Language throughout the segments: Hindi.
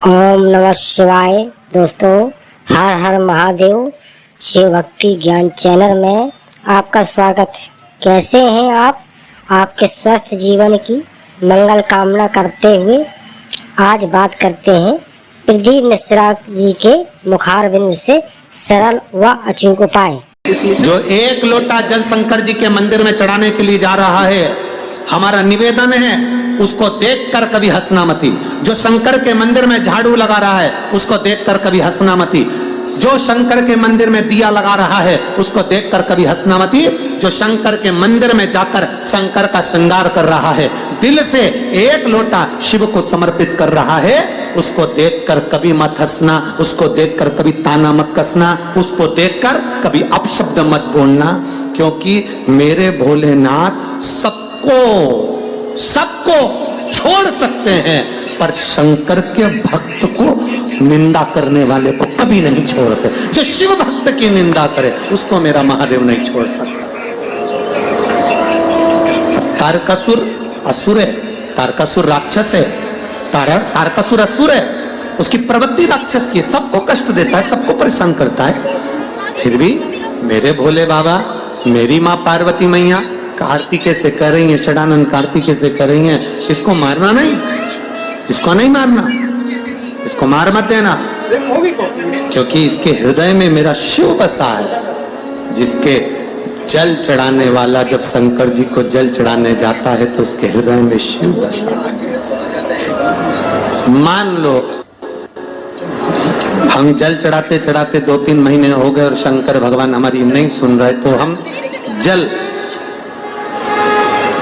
ओम नमः शिवाय। दोस्तों, हर हर महादेव शिव भक्ति ज्ञान चैनल में आपका स्वागत है। कैसे हैं आप? आपके स्वस्थ जीवन की मंगल कामना करते हुए आज बात करते हैं प्रदीप मिश्रा जी के मुखारबिंद से सरल व अचूक उपाय। जो एक लोटा जल शंकर जी के मंदिर में चढ़ाने के लिए जा रहा है, हमारा निवेदन है उसको देखकर कभी हंसना मती। जो शंकर के मंदिर में झाड़ू लगा रहा है उसको देखकर कभी हंसना मती। जो शंकर के मंदिर में दिया लगा रहा है उसको देखकर कभी हंसना मती। जो शंकर के मंदिर में जाकर शंकर का श्रृंगार कर रहा है, दिल से एक लोटा शिव को समर्पित कर रहा है, उसको देखकर कभी मत हंसना, उसको देखकर कभी ताना मत कसना, उसको देखकर कभी अपशब्द मत बोलना। क्योंकि मेरे भोलेनाथ सबको छोड़ सकते हैं, पर शंकर के भक्त को निंदा करने वाले को कभी नहीं छोड़ते। जो शिव भक्त की निंदा करे उसको मेरा महादेव नहीं छोड़ सकता। तारकासुर असुर है, तारकासुर राक्षस है, तारकासुर असुर है, उसकी प्रवृत्ति राक्षस की, सबको कष्ट देता है, सबको परेशान करता है। फिर भी मेरे भोले बाबा, मेरी माँ पार्वती मैया कार्तिके से कर रही है, षडानंद कार्तिके से कर रही है, इसको मारना नहीं, इसको नहीं मारना, इसको मार मत देना, क्योंकि इसके हृदय में मेरा शिव बसा है। जिसके जल चढ़ाने वाला जब शंकर जी को जल चढ़ाने जाता है तो उसके हृदय में शिव बसा है। मान लो हम जल चढ़ाते चढ़ाते 2-3 महीने हो गए और शंकर भगवान हमारी नहीं सुन रहे, तो हम जल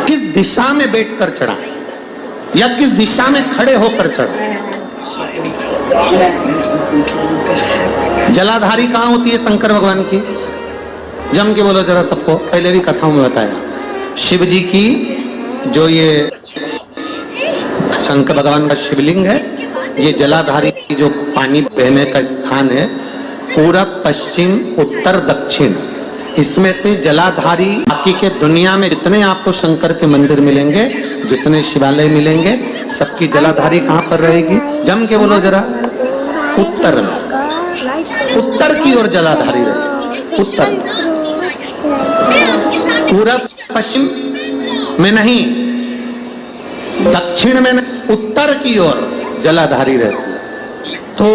किस दिशा में बैठकर चढ़ा या किस दिशा में खड़े होकर चढ़ा? जलाधारी कहाँ होती है शंकर भगवान की? जम के बोलो जरा सबको, पहले भी कथाओं में बताया। शिव जी की जो ये शंकर भगवान का शिवलिंग है, ये जलाधारी जो पानी बहने का स्थान है, पूरब पश्चिम उत्तर दक्षिण, इसमें से जलाधारी बाकी के दुनिया में जितने आपको शंकर के मंदिर मिलेंगे, जितने शिवालय मिलेंगे, सबकी जलाधारी कहाँ पर रहेगी? जम के बोलो जरा, उत्तर में, उत्तर की ओर जलाधारी रहेगी। उत्तर, पूरब पश्चिम में नहीं, दक्षिण में नहीं, उत्तर की ओर जलाधारी रहती है। तो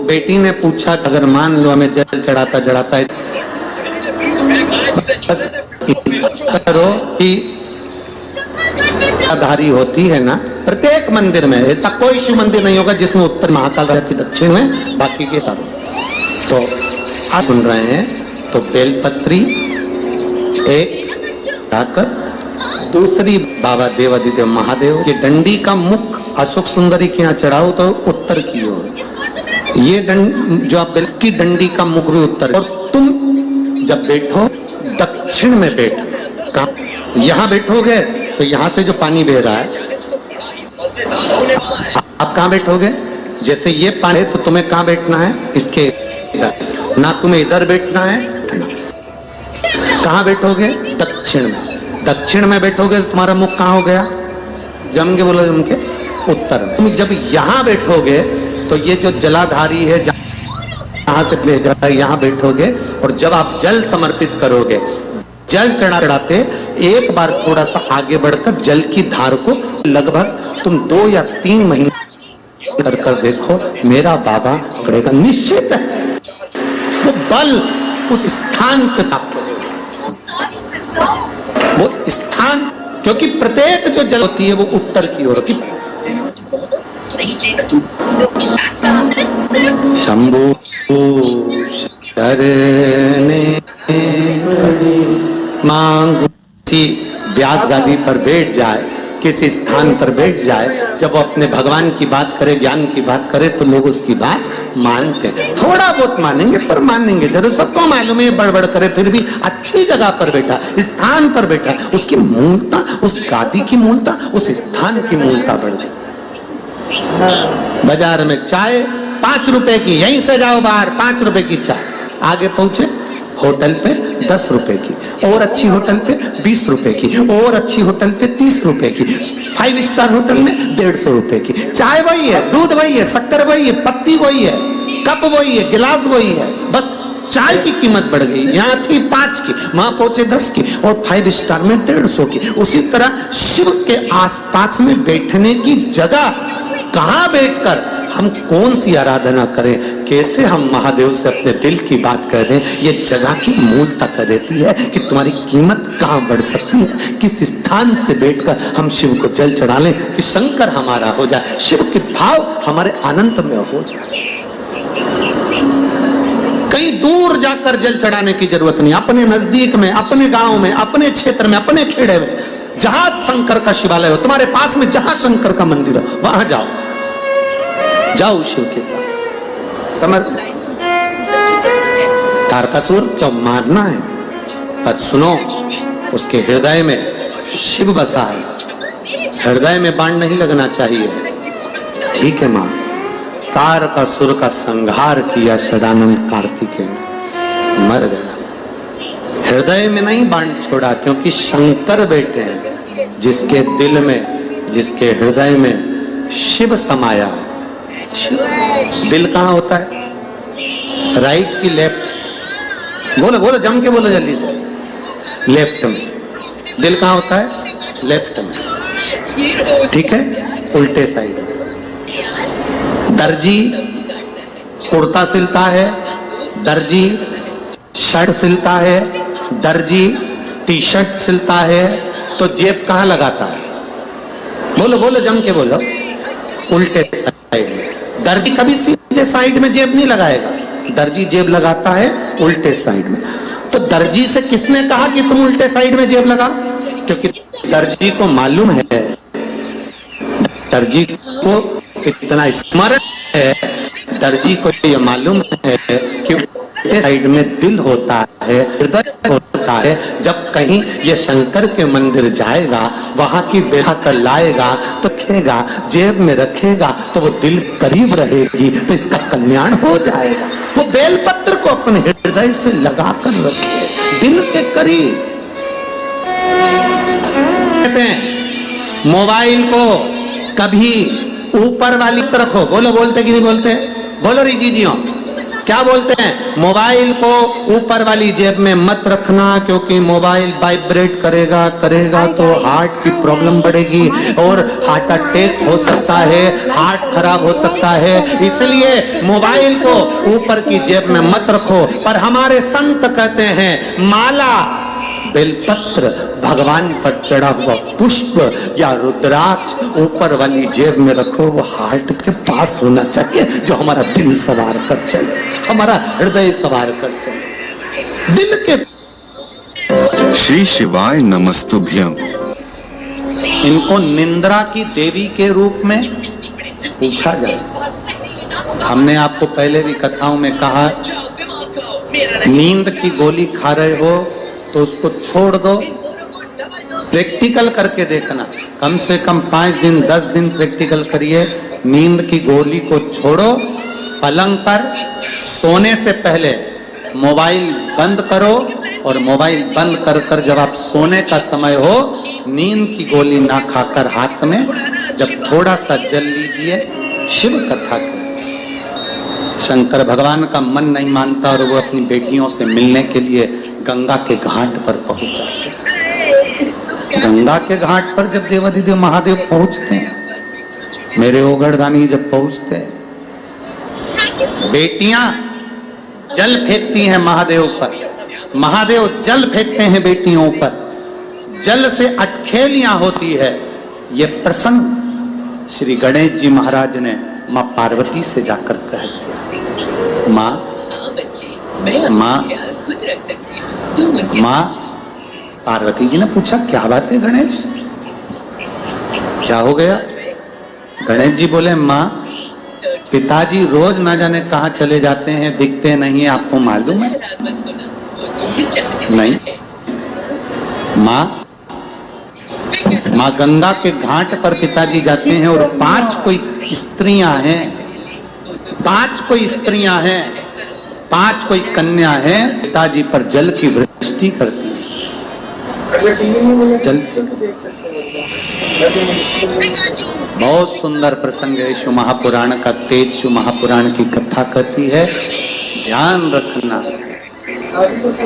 बेटी ने पूछा, अगर मान लो हमें जल चढ़ाता चढ़ाता है, करो कि जलाधारी होती है ना प्रत्येक मंदिर में, ऐसा कोई शिव मंदिर नहीं होगा जिसमें उत्तर महाकाल की दक्षिण में, बाकी के तारों। तो आप सुन रहे हैं, तो बेलपत्री एक लाकर, दूसरी बाबा देवादिदेव महादेव की डंडी का मुख अशोक सुंदरी के यहाँ चढ़ाओ तो उत्तर की ओर, ये जो आप की डंडी का मुख भी उत्तर, और तुम जब बैठो दक्षिण में बैठो। यहाँ बैठोगे तो यहाँ से जो पानी बह रहा है, आप कहाँ बैठोगे? जैसे ये पानी है तो तुम्हें कहाँ बैठना है? इसके इधर, ना तुम्हें इधर बैठना है। कहाँ बैठोगे? दक्षिण में। दक्षिण में बैठोगे तो तुम्हारा मुख कहाँ हो गया? जम के बोलो, जम के उत्तर में। तुम जब यहाँ बैठोगे तो ये जो जलाधारी है यहाँ से ले जाता है, यहाँ बैठोगे, और जब आप जल समर्पित करोगे, जल चढ़ाते एक बार थोड़ा सा आगे बढ़कर जल की धार को लगभग तुम 2 या 3 महीने कर देखो, मेरा बाबा पकड़ेगा, निश्चित है। वो बल उस स्थान से प्राप्त होगा, वो स्थान, क्योंकि प्रत्येक जो जल होती है वो उत्तर की ओर होती है। शंभु शरणे मांगू, व्यास गादी पर बैठ जाए, किसी स्थान पर बैठ जाए, जब वो अपने भगवान की बात करे, ज्ञान की बात करे, तो लोग उसकी बात मानते हैं। थोड़ा बहुत मानेंगे पर मानेंगे जरूर। सबको मालूम है बड़बड़ करे, फिर भी अच्छी जगह पर बैठा, स्थान पर बैठा, उसकी मूलता, उस गादी की मूलता, उस स्थान की मूलता बढ़ गई। बाजार में चाय 5 रुपए की, यहीं से जाओ बाहर, 5 रुपए की चाय, आगे पहुंचे होटल पे 10 रुपए की, और अच्छी होटल पे 20 रुपए की, और अच्छी होटल पे 30 रुपए की, 5 स्टार होटल में 150 रुपए की। चाय वही है, दूध वही है, शक्कर वही है, पत्ती वही है, कप वही है, गिलास वही है, बस चाय की कीमत बढ़ गई। यहाँ थी 5 की, वहां पहुंचे 10 की, और 5 स्टार में 150 की। उसी तरह शिव के आसपास में बैठने की जगह, कहां बैठकर हम कौन सी आराधना करें, कैसे हम महादेव से अपने दिल की बात कर रहे हैं, ये जगह की मूलता कर देती है कि तुम्हारी कीमत कहां बढ़ सकती है। किस स्थान से बैठकर हम शिव को जल चढ़ा लें कि शंकर हमारा हो जाए, शिव के भाव हमारे आनंद में हो जाए। कहीं दूर जाकर जल चढ़ाने की जरूरत नहीं, अपने नजदीक में, अपने गांव में, अपने क्षेत्र में, अपने खेड़े में, जहां शंकर का शिवालय हो, तुम्हारे पास में जहां शंकर का मंदिर हो, वहां जाओ, जाओ शिव के पास। समझ तारकासुर क्यों मारना है, पर सुनो उसके हृदय में शिव बसा है, हृदय में बाण नहीं लगना चाहिए। ठीक है मां, तारकासुर का संहार किया सदानंद कार्तिकेय ने, मर गया, हृदय में नहीं बाण छोड़ा, क्योंकि शंकर बैठे हैं जिसके दिल में, जिसके हृदय में शिव समाया। दिल कहाँ होता है, राइट की लेफ्ट, बोलो बोलो जम के बोलो जल्दी से, लेफ्ट में। दिल कहाँ होता है, लेफ्ट में, ठीक है, उल्टे साइड में। दर्जी कुर्ता सिलता है, दर्जी शर्ट सिलता है, दर्जी टी शर्ट सिलता है, तो जेब कहाँ लगाता है, बोलो बोलो जम के बोलो, उल्टे साइड में। दर्जी कभी सीधे साइड में जेब नहीं लगाएगा, दर्जी जेब लगाता है उल्टे साइड में। तो दर्जी से किसने कहा कि तुम उल्टे साइड में जेब लगा, क्योंकि दर्जी को मालूम है, दर्जी को इतना स्मरण है, दर्जी को ये मालूम है कि उल्टे साइड में दिल होता है, हृदय होता है। जब कहीं ये शंकर के मंदिर जाएगा, वहां की बेहा कर लाएगा, तो रखेगा, जेब में रखेगा, तो वो दिल करीब रहेगी, तो इसका कल्याण हो जाएगा। वो बेलपत्र को अपने हृदय से लगा कर रखे, दिल के करीब। कहते हैं मोबाइल को कभी ऊपर वाली तरफ रखो, बोलो बोलते कि नहीं बोलते, बोलो री जी हो, क्या बोलते हैं, मोबाइल को ऊपर वाली जेब में मत रखना, क्योंकि मोबाइल वाइब्रेट करेगा तो हार्ट की प्रॉब्लम बढ़ेगी और हार्ट अटैक हो सकता है, हार्ट खराब हो सकता है, इसलिए मोबाइल को ऊपर की जेब में मत रखो। पर हमारे संत कहते हैं माला, बेलपत्र, भगवान पर चढ़ा हुआ पुष्प या रुद्राक्ष ऊपर वाली जेब में रखो, वो हार्ट के पास होना चाहिए, जो हमारा दिल सवार कर चले, हमारा हृदय सवार कर चले, दिल के। श्री शिवाय नमस्तुभ्यं। इनको निंद्रा की देवी के रूप में पूछा जाए। हमने आपको पहले भी कथाओं में कहा, नींद की गोली खा रहे हो तो उसको छोड़ दो, प्रैक्टिकल करके देखना, कम से कम 5 दिन 10 दिन प्रैक्टिकल करिए। नींद की गोली को छोड़ो, पलंग पर सोने से पहले मोबाइल बंद करो, और मोबाइल बंद कर कर जब आप सोने का समय हो, नींद की गोली ना खाकर हाथ में जब थोड़ा सा जल लीजिए, शिव कथा कर। शंकर भगवान का मन नहीं मानता और वो अपनी बेटियों से मिलने के लिए गंगा के घाट पर पहुंच जाते हैं। गंगा के घाट पर जब देवाधिदेव महादेव पहुंचते हैं, मेरे ओगड़दानी जब पहुंचते हैं, बेटियां जल फेंकती हैं महादेव पर, महादेव जल फेंकते हैं बेटियों पर, जल से अटखेलियां होती है। ये प्रसंग श्री गणेश जी महाराज ने मां पार्वती से जाकर कह दिया, मां मां पार्वती जी ने पूछा क्या बात है गणेश, क्या हो गया? गणेश जी बोले मां, पिताजी रोज ना जाने कहाँ चले जाते हैं, दिखते नहीं है, आपको मालूम है? नहीं। मां गंगा के घाट पर पिताजी जाते हैं और 5 कोई स्त्रियां हैं, 5 कोई स्त्रियां हैं, 5 कोई कन्या है, पिताजी पर जल की वृष्टि करती है। जल बहुत सुंदर प्रसंग है शिव महापुराण का। तेज शिव महापुराण की कथा कहती है, ध्यान रखना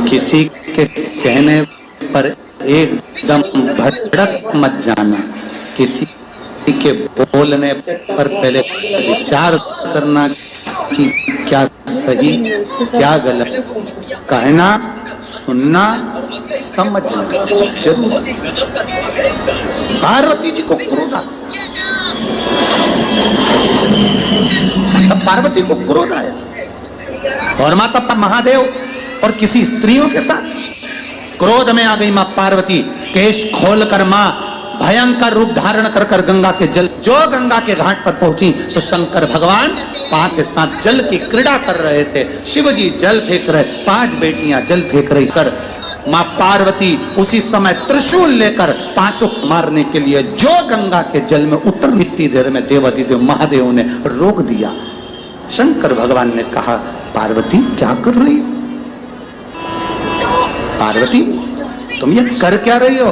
किसी के कहने पर एकदम भड़क मत जाना, किसी के बोलने पर पहले विचार करना कि क्या सही क्या गलत, कहना सुनना समझना जरूर। पार्वती जी को क्रोध आया, तब पार्वती को क्रोध आया और माता महादेव और किसी स्त्रियों के साथ क्रोध में आ गई मां पार्वती। केश खोलकर मां भयंकर रूप धारण कर कर गंगा के जल, जो गंगा के घाट पर पहुंची तो शंकर भगवान पां के साथ जल की क्रीड़ा कर रहे थे। शिव जी जल फेंक रहे, 5 बेटियां जल फेंक रही कर मां पार्वती उसी समय त्रिशूल लेकर 5 मारने के लिए जो गंगा के जल में उतर, इतनी देर में देवाधिदेव महादेव ने रोक दिया। शंकर भगवान ने कहा, पार्वती क्या कर रही हो? पार्वती तुम ये कर क्या रही हो?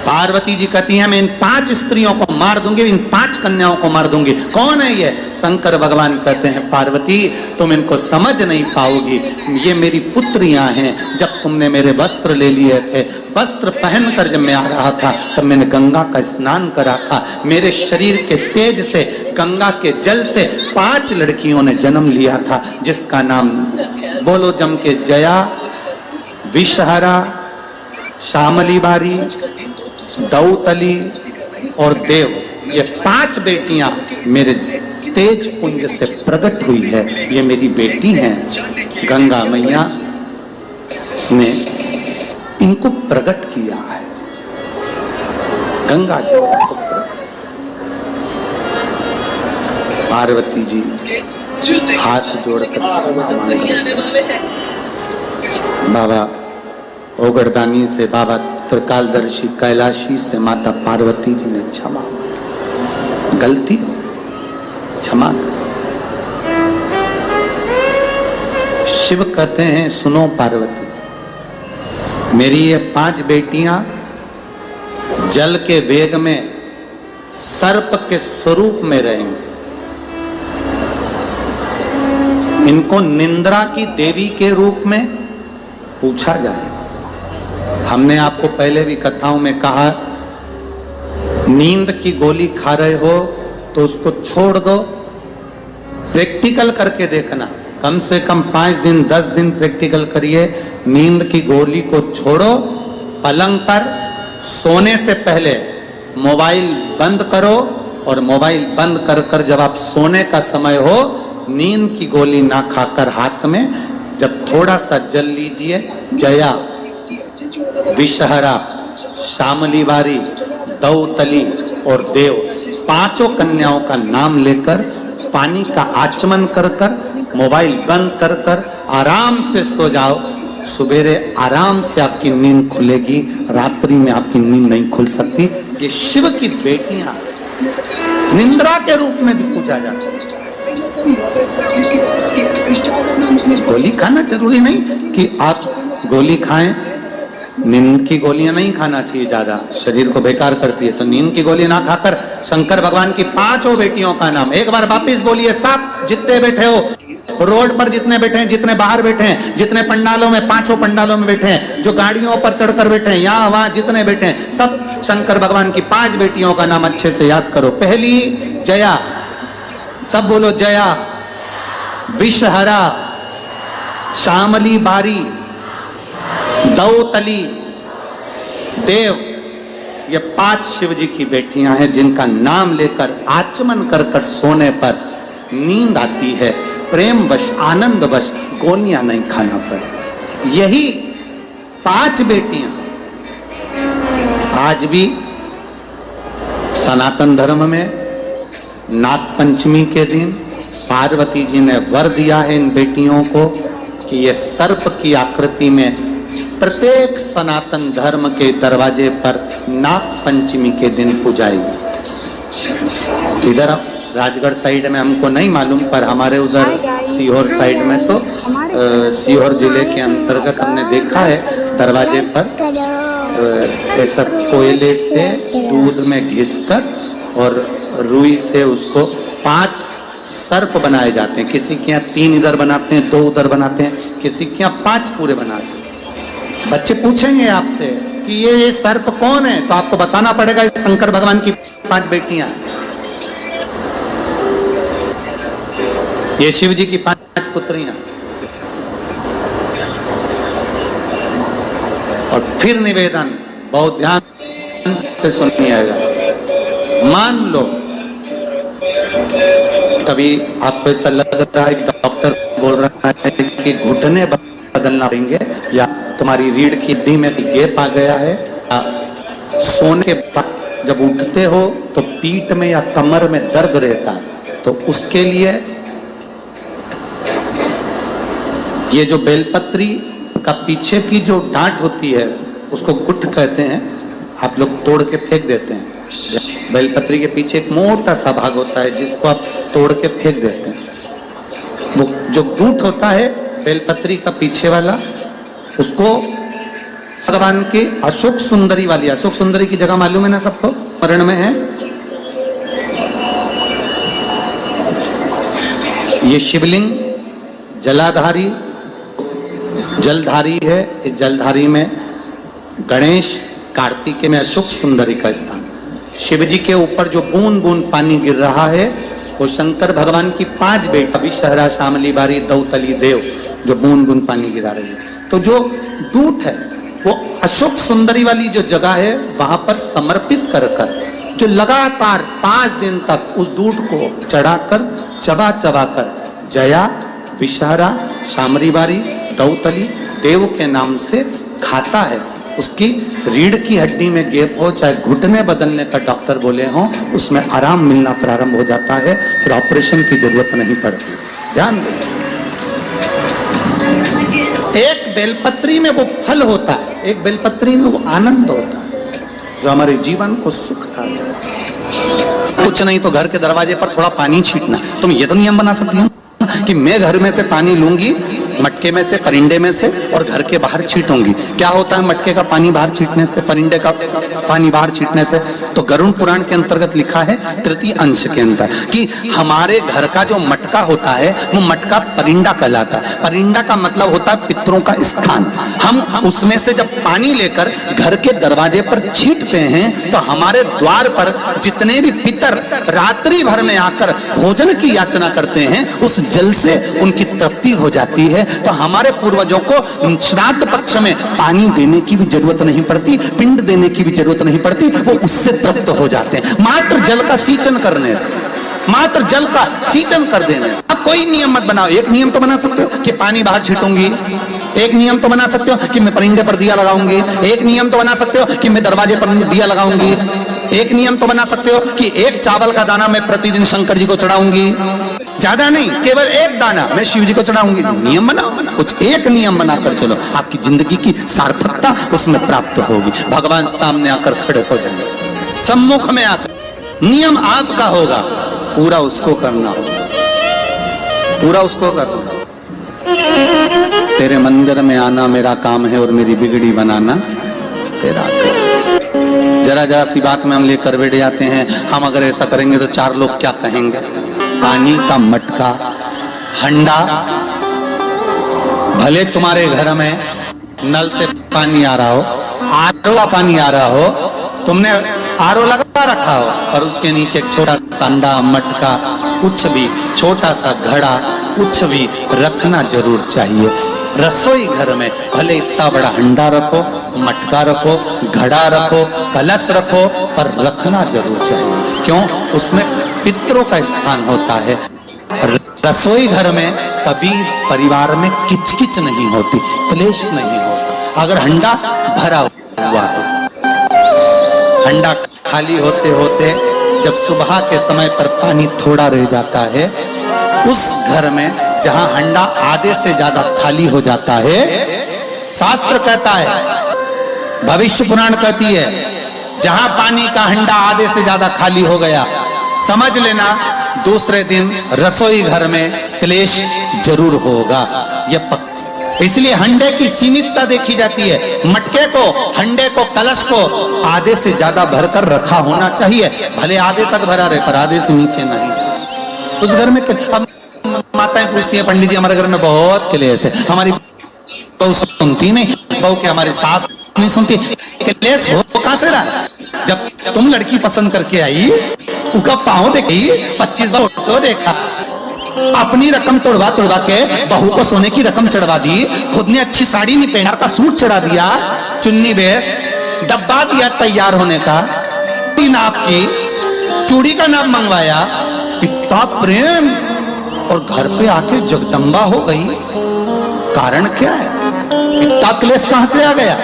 पार्वती जी कहती हैं, मैं इन 5 स्त्रियों को मार दूंगी, इन 5 कन्याओं को मार दूंगी। कौन है ये? शंकर भगवान कहते हैं, पार्वती तुम इनको समझ नहीं पाओगी, ये मेरी पुत्रियां हैं। जब तुमने मेरे वस्त्र ले लिए थे, वस्त्र पहनकर जब मैं आ रहा था तब मैंने गंगा का स्नान करा था। मेरे शरीर के तेज से, गंगा के जल से 5 लड़कियों ने जन्म लिया था, जिसका नाम बोलो जम के जया, विषहरा, श्यामली बारी, दौतली और देव। ये 5 बेटियां मेरे तेज पुंज से प्रकट हुई है, ये मेरी बेटी हैं। गंगा मैया ने इनको प्रकट किया है। गंगा जी पार्वती जी हाथ जोड़कर क्षमा मांग रहे हैं। बाबा ओगरदानी से, बाबा त्रिकालदर्शी कैलाशी से माता पार्वती जी ने क्षमा मांगी, गलती क्षमा कर। शिव कहते हैं, सुनो पार्वती, मेरी ये 5 बेटियां जल के वेग में सर्प के स्वरूप में रहेंगी। इनको निंद्रा की देवी के रूप में पूछा जाए। हमने आपको पहले भी कथाओं में कहा, नींद की गोली खा रहे हो तो उसको छोड़ दो, प्रैक्टिकल करके देखना, कम से कम 5 दिन 10 दिन प्रैक्टिकल करिए। नींद की गोली को छोड़ो, पलंग पर सोने से पहले मोबाइल बंद करो और मोबाइल बंद कर कर जब आप सोने का समय हो, नींद की गोली ना खाकर हाथ में जब थोड़ा सा जल लीजिए, जया, विषहरा, श्यामली बारी, दौतली और देव 5 कन्याओं का नाम लेकर पानी का आचमन कर कर, मोबाइल बंद कर कर आराम से सो जाओ। सुबेरे आराम से आपकी नींद खुलेगी, रात्रि में आपकी नींद नहीं खुल सकती। ये शिव की बेटियां निंद्रा के रूप में भी पूजा जाता है। गोली खाना जरूरी नहीं कि आप गोली खाएं, नींद की गोलियां नहीं खाना चाहिए, ज्यादा शरीर को बेकार करती है। तो नींद की गोली ना खाकर शंकर भगवान की 5 बेटियों का नाम एक बार वापिस बोलिए। सब जितने बैठे हो, रोड पर जितने बैठे हैं, जितने बाहर बैठे हैं, जितने पंडालों में, 5 पंडालों में बैठे हैं, जो गाड़ियों पर चढ़कर बैठे हैं, यहाँ वहां जितने बैठे हैं, सब शंकर भगवान की 5 बेटियों का नाम अच्छे से याद करो। पहली जया, सब बोलो जया, विषहरा, श्यामली बारी, दौतली, देव। ये 5 शिव जी की बेटियां हैं जिनका नाम लेकर आचमन कर कर सोने पर नींद आती है। प्रेम वश, आनंद वश गोलियां नहीं खाना पड़ती। यही 5 बेटियां आज भी सनातन धर्म में नाग पंचमी के दिन पार्वती जी ने वर दिया है इन बेटियों को कि ये सर्प की आकृति में प्रत्येक सनातन धर्म के दरवाजे पर नाग पंचमी के दिन पूजाएगी। इधर राजगढ़ साइड में हमको नहीं मालूम, पर हमारे उधर सीहोर साइड में तो सीहोर जिले के अंतर्गत हमने देखा है दरवाजे पर ऐसा कोयले से दूध में घिसकर और रुई से उसको 5 सर्प बनाए जाते हैं। किसी के यहाँ 3 इधर बनाते हैं, 2 उधर बनाते हैं, किसी के यहाँ 5 पूरे बनाते हैं। बच्चे पूछेंगे आपसे कि ये सर्प कौन है, तो आपको बताना पड़ेगा शंकर भगवान की 5 बेटियां, ये शिव जी की 5 पुत्रियां। और फिर निवेदन बहुत ध्यान से सुनिएगा। मान लो कभी आपको ऐसा लग रहा है, डॉक्टर बोल रहा है कि घुटने बदलना पड़ेंगे, या तुम्हारी रीढ़ की हड्डी में गैप आ गया है, या सोने के बाद जब उठते हो तो पीठ में या कमर में दर्द रहता है, तो उसके लिए ये जो बेलपत्री का पीछे की जो डांट होती है उसको गुठ कहते हैं, आप लोग तोड़ के फेंक देते हैं। बेलपत्री के पीछे एक मोटा सा भाग होता है जिसको आप तोड़ के फेंक देते हैं। वो जो गुठ होता है बेलपत्री का पीछे वाला, उसको भगवान की अशोक सुंदरी वाली, अशोक सुंदरी की जगह मालूम है ना सबको, मरण में है। ये शिवलिंग जलाधारी जलधारी है। इस जलधारी में गणेश, कार्तिकेय में अशोक सुंदरी का स्थान। शिव जी के ऊपर जो बूंद बूंद पानी गिर रहा है वो शंकर भगवान की 5 बेटी विषहरा, शामली, बारी, दौतली, देव, जो बूंद बूंद पानी गिरा रही है। तो जो दूत है वो अशोक सुंदरी वाली जो जगह है वहां पर समर्पित कर कर जो लगातार 5 दिन तक उस दूध को चढ़ाकर चबा चबा कर जया, विषहरा, शामरी बारी, दौतली, देव के नाम से खाता है, उसकी रीढ़ की हड्डी में गैप हो, चाहे घुटने बदलने का डॉक्टर बोले हों, उसमें आराम मिलना प्रारंभ हो जाता है, फिर ऑपरेशन की जरूरत नहीं पड़ती। ध्यान दें, एक बेलपत्री में वो फल होता है, एक बेलपत्री में वो आनंद होता है जो हमारे जीवन को सुख देता है। कुछ नहीं तो घर के दरवाजे पर थोड़ा पानी छींटना। तुम ये तो नियम बना सकती हो कि मैं घर में से पानी लूंगी, मटके में से, परिंदे में से, और घर के बाहर छींटूंगी। क्या होता है मटके का पानी बाहर छींटने से, परिंदे का पानी बाहर छींटने से? तो गरुड़ पुराण के अंतर्गत लिखा है 3 अंश के अंदर कि हमारे घर का जो मटका होता है वो मटका परिंदा कहलाता है। परिंदा का मतलब होता है पितरों का स्थान। हम उसमें से जब पानी लेकर घर के दरवाजे पर छींटते हैं तो हमारे द्वार पर जितने भी पितर रात्रि भर में आकर भोजन की याचना करते हैं, उस जल से उनकी तृप्ति हो जाती है। तो हमारे पूर्वजों को श्राद्ध पक्ष में पानी देने की भी जरूरत नहीं पड़ती, पिंड देने की भी जरूरत नहीं पड़ती, वो उससे तृप्त हो जाते हैं मात्र जल का सिंचन करने से, मात्र जल का सिंचन कर देने से। अब कोई नियम मत बनाओ। एक नियम तो बना सकते हो कि पानी बाहर छीटूंगी, एक नियम तो बना सकते हो कि मैं परिंदे पर दिया लगाऊंगी, एक नियम तो बना सकते हो कि मैं दरवाजे पर दिया लगाऊंगी, एक नियम तो बना सकते हो कि एक चावल का दाना मैं प्रतिदिन शंकर जी को चढ़ाऊंगी, ज्यादा नहीं, केवल एक दाना मैं शिव जी को चढ़ाऊंगी। नियम बनाओ, कुछ एक नियम बनाकर चलो, आपकी जिंदगी की सार्थकता उसमें प्राप्त होगी। भगवान सामने आकर खड़े हो जाएंगे, सम्मुख में आकर। नियम आपका होगा, पूरा उसको करना होगा, पूरा उसको करना। तेरे मंदिर में आना मेरा काम है और मेरी बिगड़ी बनाना तेरा काम। जरा जरा सी बात में हम लेकर बैठ जाते हैं, हम अगर ऐसा करेंगे तो 4 लोग क्या कहेंगे। पानी का मटका, हंडा, भले तुम्हारे घर में नल से पानी आ रहा हो, आरओ का पानी आ रहा हो, तुमने आरओ लगा रखा हो और उसके नीचे एक छोटा सा हंडा, मटका, कुछ भी छोटा सा घड़ा, कुछ भी रखना जरूर चाहिए। रसोई घर में भले इतना बड़ा हंडा रखो, मटका रखो, घड़ा रखो, कलश रखो, पर रखना जरूर चाहिए। क्यों? उसमें पितरों का स्थान होता है। रसोई घर में कभी परिवार में किचकिच नहीं होती, क्लेश नहीं होता। अगर हंडा भरा हुआ है, हंडा खाली होते होते जब सुबह के समय पर पानी थोड़ा रह जाता है, उस घर में जहां हंडा आधे से ज्यादा खाली हो जाता है, शास्त्र कहता है, भविष्य पुराण कहती है, जहां पानी का हंडा आधे से ज्यादा खाली हो गया, समझ लेना दूसरे दिन रसोई घर में क्लेश जरूर होगा, यह पक्का। इसलिए हंडे की सीमितता देखी जाती है। मटके को, हंडे को, कलश को आधे से ज्यादा भरकर रखा होना चाहिए, भले आधे तक भरा रहे पर आधे से नीचे नहीं। उस घर में अब माताएं पूछती है, पंडित जी हमारे घर में बहुत क्लेश है, हमारी बहू सुनती नहीं, बहू के हमारी सास नहीं सुनती। क्लेश हो कहां से रहा? जब तुम लड़की पसंद करके आई, उसका पाँव देखी, 25 बार फोटो देखा, अपनी रकम तोड़वा तोड़वा के बहू को सोने की रकम चढ़वा दी, खुद ने अच्छी साड़ी नहीं पहना का सूट चढ़ा दिया, चुन्नी बेस, डब्बा दिया तैयार होने का, नाप की, चूड़ी का नाप मंगवाया, इतना प्रेम, और घर पे आके जगदम्बा हो गई। कारण क्या है? इतना क्लेश कहां से आ गया?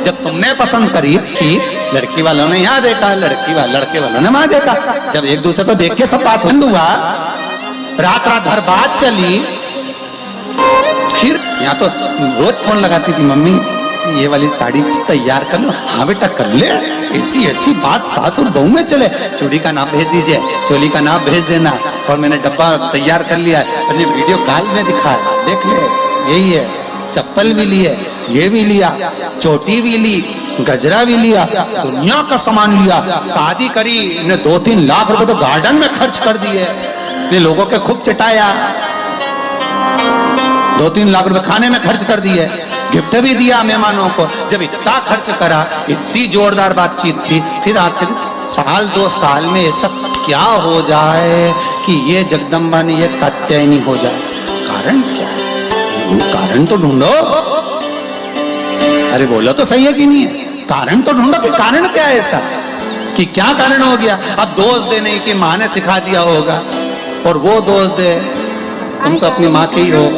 जब तुमने पसंद करी कि लड़की वालों ने यहाँ देखा, लड़के वालों ने वहां देखा, जब एक दूसरे को देख के सब बात हुआ, रात रात भर बात चली, फिर यहाँ तो रोज फोन लगाती थी, मम्मी ये वाली साड़ी तैयार कर लो, हाँ बेटा कर ले, ऐसी ऐसी बात सास और बहू में चले, चूड़ी का नाप भेज दीजिए, चोली का नाप भेज देना, और मैंने डब्बा तैयार कर लिया है, और ये वीडियो कॉल में दिखा, देख ले, यही है, चप्पल भी लिए, ये भी लिया, चोटी भी ली, गजरा भी लिया, दुनिया का सामान लिया, शादी करी ने 2-3 लाख रुपए तो गार्डन में खर्च कर दिए, ने लोगों के खूब चटाया, 2-3 लाख रुपए खाने में खर्च कर दिए, गिफ्ट भी दिया मेहमानों को। जब इतना खर्च करा, इतनी जोरदार बातचीत थी, फिर आखिर 1-2 साल में ये सब क्या हो जाए कि ये जगदम्बा ने ये कात्यायनी हो जाए? कारण क्या है? कारण तो ढूंढो। अरे बोलो तो सही है कि नहीं है? कारण तो ढूंढो कि कारण क्या है ऐसा, कि क्या कारण हो गया? अब दोष दे नहीं कि माँ ने सिखा दिया होगा, और वो दोष दे तुमको अपनी माँ के ही हो,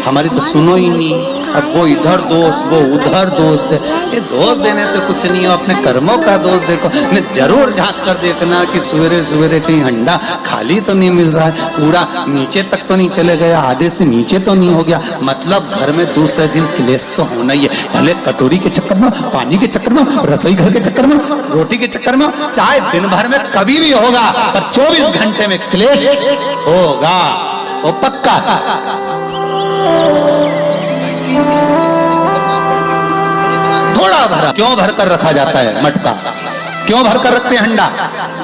हमारी तो सुनो ही नहीं, अब वो इधर दोष, वो उधर दोष दे। ये दोष देने से कुछ नहीं हो, अपने कर्मों का दोष देखो। ने जरूर झांक कर देखना कि सवेरे सवेरे कहीं हंडा खाली तो नहीं मिल रहा है, पूरा नीचे तक तो नहीं चले गया, आधे से नीचे तो नहीं हो गया, मतलब घर में दूसरे दिन क्लेश तो होना ही है। भले कटोरी के चक्कर में, पानी के चक्कर में, रसोई घर के चक्कर में, रोटी के चक्कर में, चाहे दिन भर में कभी भी होगा, पर 24 घंटे में क्लेश होगा, वो पक्का। थोड़ा भरा क्यों भर कर रखा जाता है? मटका क्यों भर कर रखते हैं? हंडा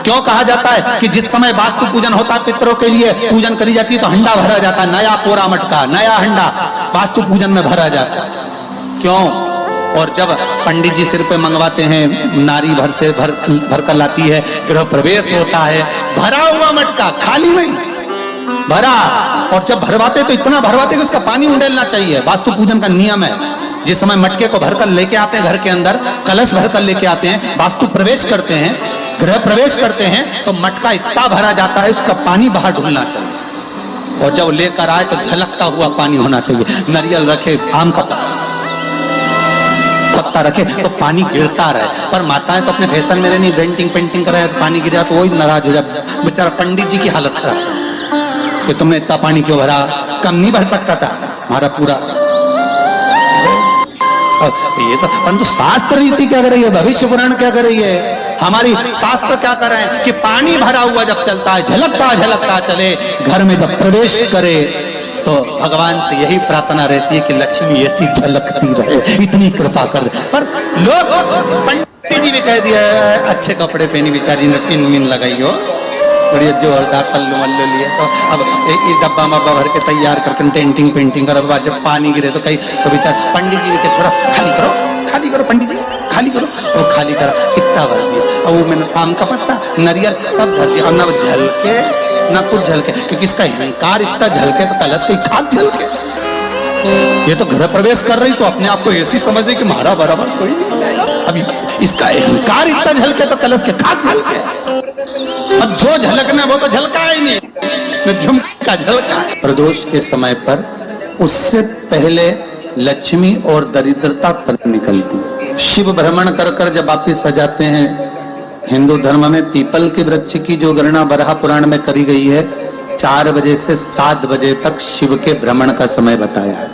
क्यों कहा जाता है कि जिस समय वास्तु पूजन होता है, पितरों के लिए पूजन करी जाती है, तो हंडा भरा जाता है, नया कोरा मटका, नया हंडा वास्तु पूजन में भरा जाता है। क्यों? और जब पंडित जी सिर पे मंगवाते हैं, नारी भर कर लाती है, गृह प्रवेश होता है, भरा हुआ मटका, खाली नहीं भरा। और जब भरवाते तो इतना भरवाते कि उसका पानी उंडेलना चाहिए, वास्तु पूजन का नियम है। जिस समय मटके को भरकर लेके आते हैं घर के अंदर, कलश भरकर लेके आते हैं, वास्तु प्रवेश करते हैं, गृह प्रवेश करते हैं, तो मटका इतना भरा जाता है, उसका पानी बाहर ढुलना चाहिए। और जब लेकर आए तो झलकता हुआ पानी होना चाहिए। नारियल रखे, आम का पत्ता रखे तो पानी गिरता रहे। पर माताएं तो अपने फैशन में नहीं, पेंटिंग कर रहे हैं, पानी गिरा तो वही नाराज हो जाए। बेचारा पंडित जी की हालत खराब कि तुमने इतना पानी क्यों भरा, कम नहीं भर सकता था हमारा पूरा। ये तो परंतु शास्त्र रीति क्या कर रही है, भविष्य पुराण क्या कर रही है, हमारी शास्त्र क्या कर रहे हैं कि पानी भरा हुआ जब चलता है, झलकता चले, घर में जब प्रवेश करे तो भगवान से यही प्रार्थना रहती है कि लक्ष्मी ऐसी झलकती रहे, इतनी कृपा कर दे। पर लोग, पंडित जी भी कह दिया अच्छे कपड़े पहनी बेचारी ने, टिन लगाई हो, बढ़िया जोरदार पल्लू मल्लू लिए, तो अब एक डब्बा मब्बा भर के तैयार करके पेंटिंग कर, जब पानी गिरे तो कहीं तो बेचार पंडित जी के थोड़ा खाली करो पंडित जी खाली करो, वो खाली करा, इतना भर दिया, और वो मैंने आम का पत्ता, नारियल सब धर दिया, और ना वो झलके ना कुछ झलके, क्योंकि इसका अहंकार इतना झलके तो कलश की खाक झलके। ये तो गृह प्रवेश कर रही तो अपने आप को ऐसी समझ रही कि मारा बराबर कोई नहीं, अभी इसका अहंकार इतना झलके तो कलश के खाक झलके। अब जो झलकना वो तो झलका ही नहीं, झुमका झलका। प्रदोष के समय पर उससे पहले लक्ष्मी और दरिद्रता पर निकलती है। शिव भ्रमण कर जब वापिस सजाते हैं, हिंदू धर्म में पीपल के वृक्ष की जो गणना बराह पुराण में करी गई है, 4 बजे से 7 बजे तक शिव के भ्रमण का समय बताया है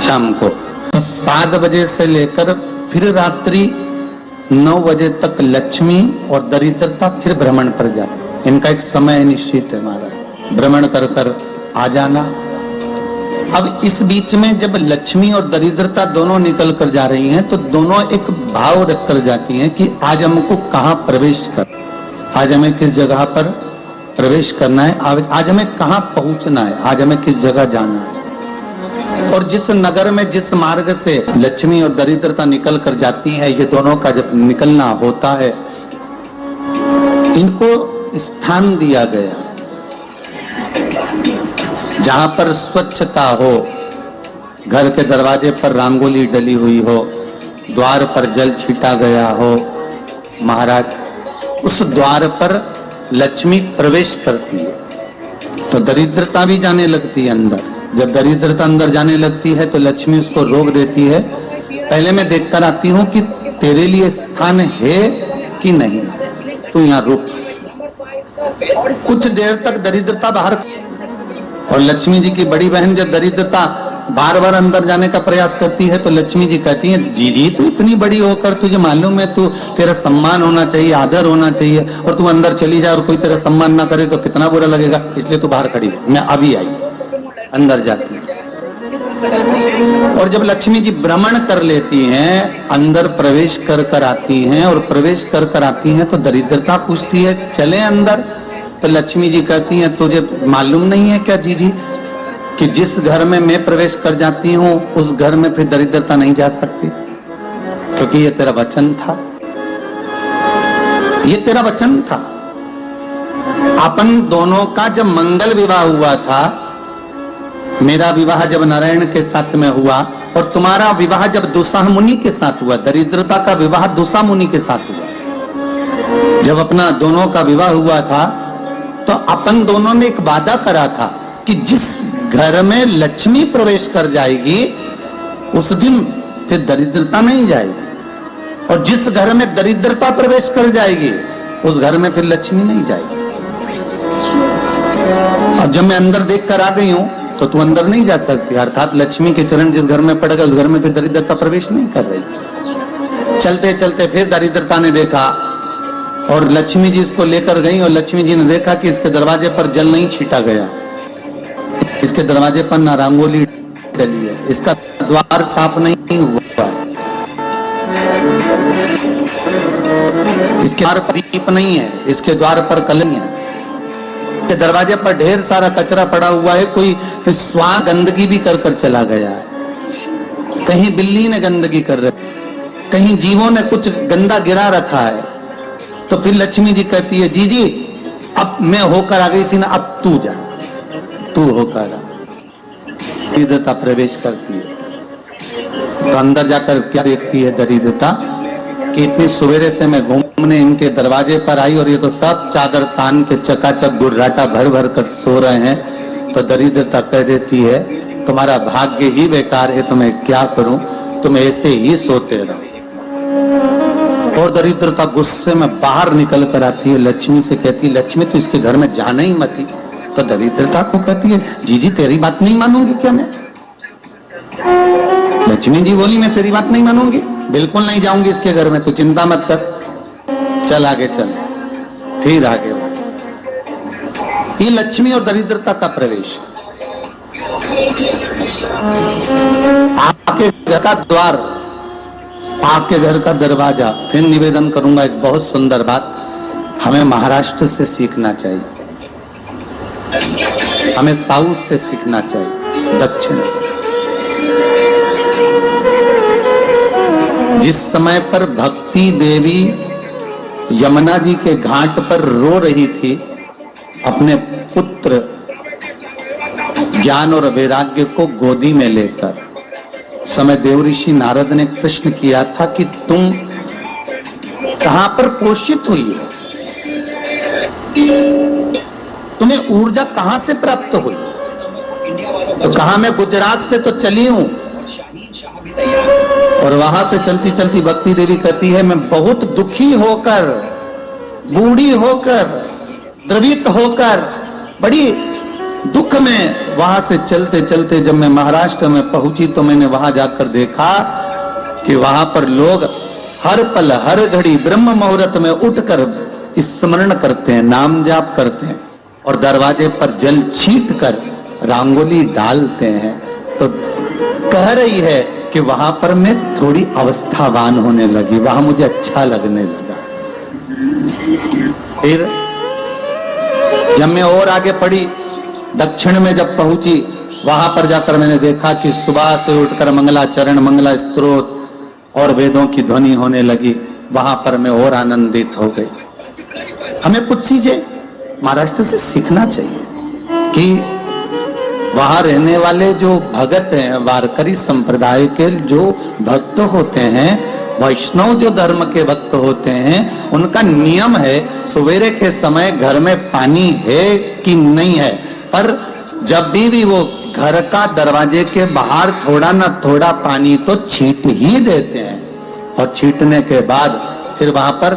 शाम को। तो 7 बजे से लेकर फिर रात्रि 9 बजे तक लक्ष्मी और दरिद्रता फिर भ्रमण पर जाती। इनका एक समय निश्चित है महाराज, भ्रमण कर कर आ जाना। अब इस बीच में जब लक्ष्मी और दरिद्रता दोनों निकल कर जा रही हैं, तो दोनों एक भाव रख कर जाती हैं कि आज हमको कहाँ प्रवेश कर, आज हमें किस जगह पर प्रवेश करना है, आज हमें कहाँ पहुंचना है, आज हमें किस जगह जाना है। और जिस नगर में जिस मार्ग से लक्ष्मी और दरिद्रता निकल कर जाती है, ये दोनों का जब निकलना होता है, इनको स्थान दिया गया जहां पर स्वच्छता हो, घर के दरवाजे पर रंगोली डली हुई हो, द्वार पर जल छीटा गया हो। महाराज उस द्वार पर लक्ष्मी प्रवेश करती है तो दरिद्रता भी जाने लगती है अंदर। जब दरिद्रता अंदर जाने लगती है तो लक्ष्मी उसको रोक देती है, पहले मैं देखकर आती हूँ कि तेरे लिए स्थान है कि नहीं, तू यहाँ रुक। कुछ देर तक दरिद्रता बाहर, और लक्ष्मी जी की बड़ी बहन जब दरिद्रता बार बार अंदर जाने का प्रयास करती है तो लक्ष्मी जी कहती हैं, जीजी तू इतनी बड़ी होकर तुझे मालूम है, तू तेरा सम्मान होना चाहिए, आदर होना चाहिए, और तू अंदर चली जा और कोई तेरा सम्मान ना करे तो कितना बुरा लगेगा, इसलिए तू बाहर खड़ी है। मैं अभी आई, अंदर जाती है। और जब लक्ष्मी जी भ्रमण कर लेती हैं, अंदर प्रवेश कर कर आती हैं, और प्रवेश कर कर आती हैं तो दरिद्रता पूछती है चले अंदर, तो लक्ष्मी जी कहती हैं तुझे मालूम नहीं है क्या जीजी कि जिस घर में मैं प्रवेश कर जाती हूँ उस घर में फिर दरिद्रता नहीं जा सकती, क्योंकि ये तेरा वचन था, ये तेरा वचन था। अपन दोनों का जब मंगल विवाह हुआ था, मेरा विवाह जब नारायण के साथ में हुआ और तुम्हारा विवाह जब दुसाह मुनि के साथ हुआ, दरिद्रता का विवाह दुसा मुनि के साथ हुआ। जब अपना दोनों का विवाह हुआ था तो अपन दोनों ने एक वादा करा था कि जिस घर में लक्ष्मी प्रवेश कर जाएगी उस दिन फिर दरिद्रता नहीं जाएगी, और जिस घर में दरिद्रता प्रवेश कर जाएगी उस घर में फिर लक्ष्मी नहीं जाएगी। अब जब मैं अंदर देख कर आ गई हूं तो तू अंदर नहीं जा सकती, अर्थात लक्ष्मी के चरण जिस घर में पड़ गए उस घर में फिर दरिद्रता प्रवेश नहीं कर रही। चलते चलते फिर दरिद्रता ने देखा और लक्ष्मी जी इसको लेकर गई, और लक्ष्मी जी ने देखा कि इसके दरवाजे पर जल नहीं छीटा गया, इसके दरवाजे पर ना रंगोली डली है, इसका द्वार साफ नहीं हुआ, इसके द्वार पर दीप नहीं है, इसके द्वार पर कलंक है, इसके दरवाजे पर ढेर सारा कचरा पड़ा हुआ है, कोई स्वाह गंदगी भी कर कर चला गया है, कहीं बिल्ली ने गंदगी कर रखी, कहीं जीवों ने कुछ गंदा गिरा रखा है। तो फिर लक्ष्मी जी कहती है जीजी अब मैं होकर आ गई थी ना, अब तू जा, तू होकर आ। दरिद्रता प्रवेश करती है तो अंदर जाकर क्या देखती है दरिद्रता कि इतनी सवेरे से मैं घूमने इनके दरवाजे पर आई और ये तो सब चादर तान के चकाचक गुर्राटा भर भर कर सो रहे हैं। तो दरिद्रता कह देती है तुम्हारा भाग्य ही बेकार है, तो मैं क्या करूं, तुम ऐसे ही सोते रहो। और दरिद्रता गुस्से में बाहर निकल कर आती है, लक्ष्मी से कहती है लक्ष्मी तू इसके घर में जाना ही मत। तो दरिद्रता को कहती है जीजी तेरी बात नहीं मानूंगी क्या मैं? लक्ष्मी जी बोली मैं तेरी बात नहीं मानूंगी, बिल्कुल नहीं जाऊंगी इसके घर में, तू चिंता मत कर, चल आगे चल। फिर आगे बढ़, ये लक्ष्मी और दरिद्रता का प्रवेश। आपके घर का द्वार, आपके घर का दरवाजा। फिर निवेदन करूंगा एक बहुत सुंदर बात, हमें महाराष्ट्र से सीखना चाहिए, हमें साउथ से सीखना चाहिए, दक्षिण से। जिस समय पर भक्ति देवी यमुना जी के घाट पर रो रही थी अपने पुत्र ज्ञान और वैराग्य को गोदी में लेकर, समय देवऋषि नारद ने प्रश्न किया था कि तुम कहां पर पोषित हुई हो, तुम्हें ऊर्जा कहां से प्राप्त हुई? तो कहा मैं गुजरात से तो चली हूं। और वहां से चलती चलती भक्ति देवी कहती है मैं बहुत दुखी होकर, बूढ़ी होकर, द्रवित होकर, बड़ी दुख में वहां से चलते चलते जब मैं महाराष्ट्र में पहुंची तो मैंने वहां जाकर देखा कि वहां पर लोग हर पल हर घड़ी ब्रह्म मुहूर्त में उठकर स्मरण करते हैं, नाम जाप करते हैं और दरवाजे पर जल छीट कर रंगोली डालते हैं, तो कह रही है कि वहां पर मैं थोड़ी अवस्थावान होने लगी, वहां मुझे अच्छा लगने लगा। फिर जब मैं और आगे पढ़ी, दक्षिण में जब पहुंची, वहां पर जाकर मैंने देखा कि सुबह से उठकर मंगलाचरण, मंगला स्तोत्र और वेदों की ध्वनि होने लगी। वहां पर मैं और आनंदित हो गई। हमें कुछ चीजें महाराष्ट्र से सीखना चाहिए कि वहां रहने वाले जो भगत हैं, वारकरी संप्रदाय के जो भक्त होते हैं, वैष्णव जो धर्म के भक्त होते हैं, उनका नियम है सवेरे के समय घर में पानी है कि नहीं है, पर जब भी वो घर का दरवाजे के बाहर थोड़ा ना थोड़ा पानी तो छींट ही देते हैं। और छींटने के बाद फिर वहां पर,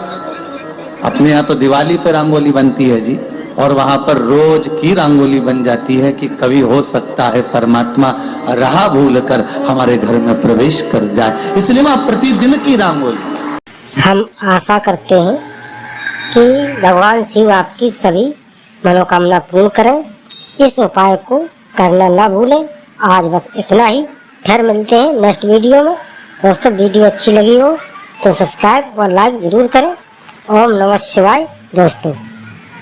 अपने यहाँ तो दिवाली पे रंगोली बनती है जी, और वहां पर रोज की रंगोली बन जाती है कि कभी हो सकता है परमात्मा राह भूल कर हमारे घर में प्रवेश कर जाए, इसलिए वहां प्रतिदिन की रंगोली। हम आशा करते हैं कि भगवान शिव आपकी सभी मनोकामना पूर्ण करें। इस उपाय को करना ना भूलें। आज बस इतना ही, फिर मिलते हैं नेक्स्ट वीडियो में। दोस्तों, वीडियो अच्छी लगी हो तो सब्सक्राइब और लाइक जरूर करें। ओम नमः शिवाय दोस्तों।